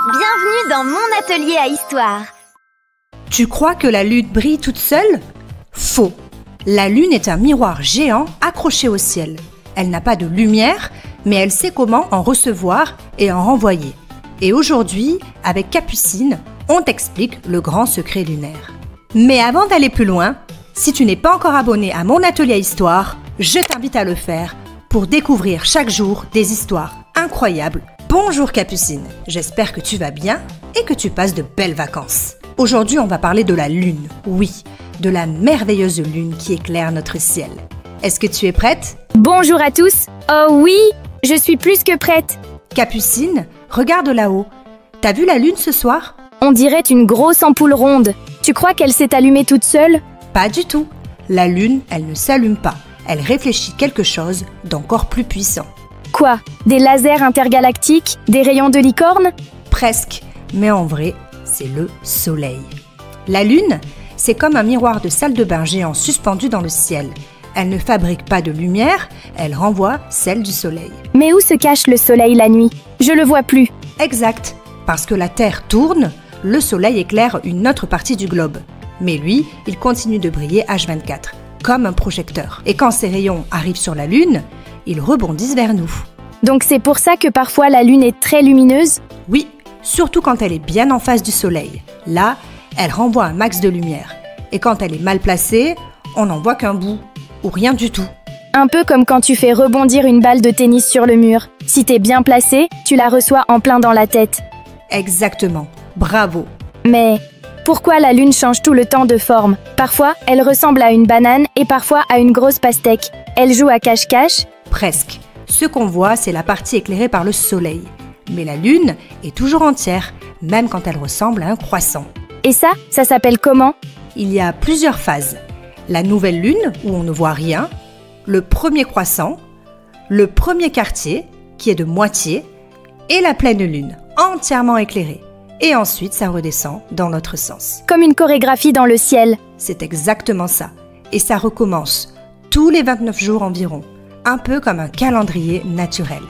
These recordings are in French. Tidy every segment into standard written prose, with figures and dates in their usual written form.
Bienvenue dans mon atelier à histoire. Tu crois que la lune brille toute seule? Faux. La lune est un miroir géant accroché au ciel. Elle n'a pas de lumière, mais elle sait comment en recevoir et en renvoyer. Et aujourd'hui, avec Capucine, on t'explique le grand secret lunaire. Mais avant d'aller plus loin, si tu n'es pas encore abonné à mon atelier à histoire, je t'invite à le faire pour découvrir chaque jour des histoires incroyables. Bonjour Capucine, j'espère que tu vas bien et que tu passes de belles vacances. Aujourd'hui, on va parler de la lune, oui, de la merveilleuse lune qui éclaire notre ciel. Est-ce que tu es prête? Bonjour à tous. Oh oui, je suis plus que prête. Capucine, regarde là-haut. T'as vu la lune ce soir? On dirait une grosse ampoule ronde. Tu crois qu'elle s'est allumée toute seule? Pas du tout. La lune, elle ne s'allume pas. Elle réfléchit quelque chose d'encore plus puissant. Quoi? Des lasers intergalactiques? Des rayons de licorne? Presque, mais en vrai, c'est le soleil. La lune, c'est comme un miroir de salle de bain géant suspendu dans le ciel. Elle ne fabrique pas de lumière, elle renvoie celle du soleil. Mais où se cache le soleil la nuit? Je le vois plus. Exact, parce que la Terre tourne, le soleil éclaire une autre partie du globe. Mais lui, il continue de briller H24, comme un projecteur. Et quand ces rayons arrivent sur la lune, ils rebondissent vers nous. Donc c'est pour ça que parfois la lune est très lumineuse? Oui, surtout quand elle est bien en face du soleil. Là, elle renvoie un max de lumière. Et quand elle est mal placée, on n'en voit qu'un bout, ou rien du tout. Un peu comme quand tu fais rebondir une balle de tennis sur le mur. Si t'es bien placé, tu la reçois en plein dans la tête. Exactement, bravo. Mais pourquoi la lune change tout le temps de forme? Parfois, elle ressemble à une banane et parfois à une grosse pastèque. Elle joue à cache-cache? Presque. Ce qu'on voit, c'est la partie éclairée par le soleil. Mais la lune est toujours entière, même quand elle ressemble à un croissant. Et ça s'appelle comment? Il y a plusieurs phases. La nouvelle lune, où on ne voit rien, le premier croissant, le premier quartier, qui est de moitié, et la pleine lune, entièrement éclairée. Et ensuite, ça redescend dans l'autre sens. Comme une chorégraphie dans le ciel. C'est exactement ça. Et ça recommence tous les 29 jours environ, un peu comme un calendrier naturel.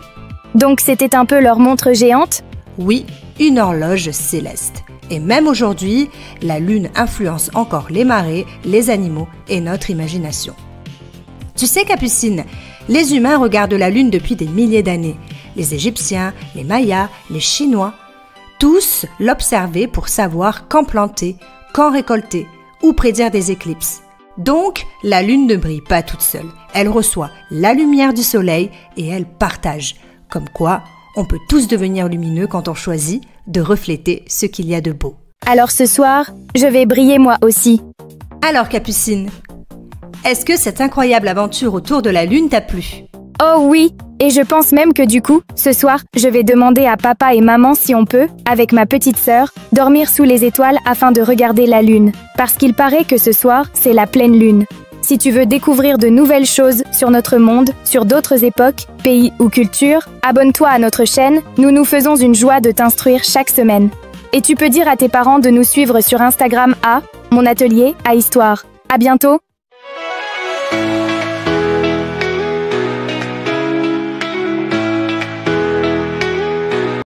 Donc c'était un peu leur montre géante? Oui, une horloge céleste. Et même aujourd'hui, la lune influence encore les marées, les animaux et notre imagination. Tu sais Capucine, les humains regardent la lune depuis des milliers d'années. Les Égyptiens, les Mayas, les Chinois, tous l'observaient pour savoir quand planter, quand récolter ou prédire des éclipses. Donc, la lune ne brille pas toute seule. Elle reçoit la lumière du soleil et elle partage. Comme quoi, on peut tous devenir lumineux quand on choisit de refléter ce qu'il y a de beau. Alors ce soir, je vais briller moi aussi. Alors Capucine, est-ce que cette incroyable aventure autour de la lune t'a plu? Oh oui, et je pense même que du coup, ce soir, je vais demander à papa et maman si on peut, avec ma petite sœur, dormir sous les étoiles afin de regarder la lune. Parce qu'il paraît que ce soir, c'est la pleine lune. Si tu veux découvrir de nouvelles choses sur notre monde, sur d'autres époques, pays ou cultures, abonne-toi à notre chaîne, nous nous faisons une joie de t'instruire chaque semaine. Et tu peux dire à tes parents de nous suivre sur Instagram à mon atelier à histoire. À bientôt!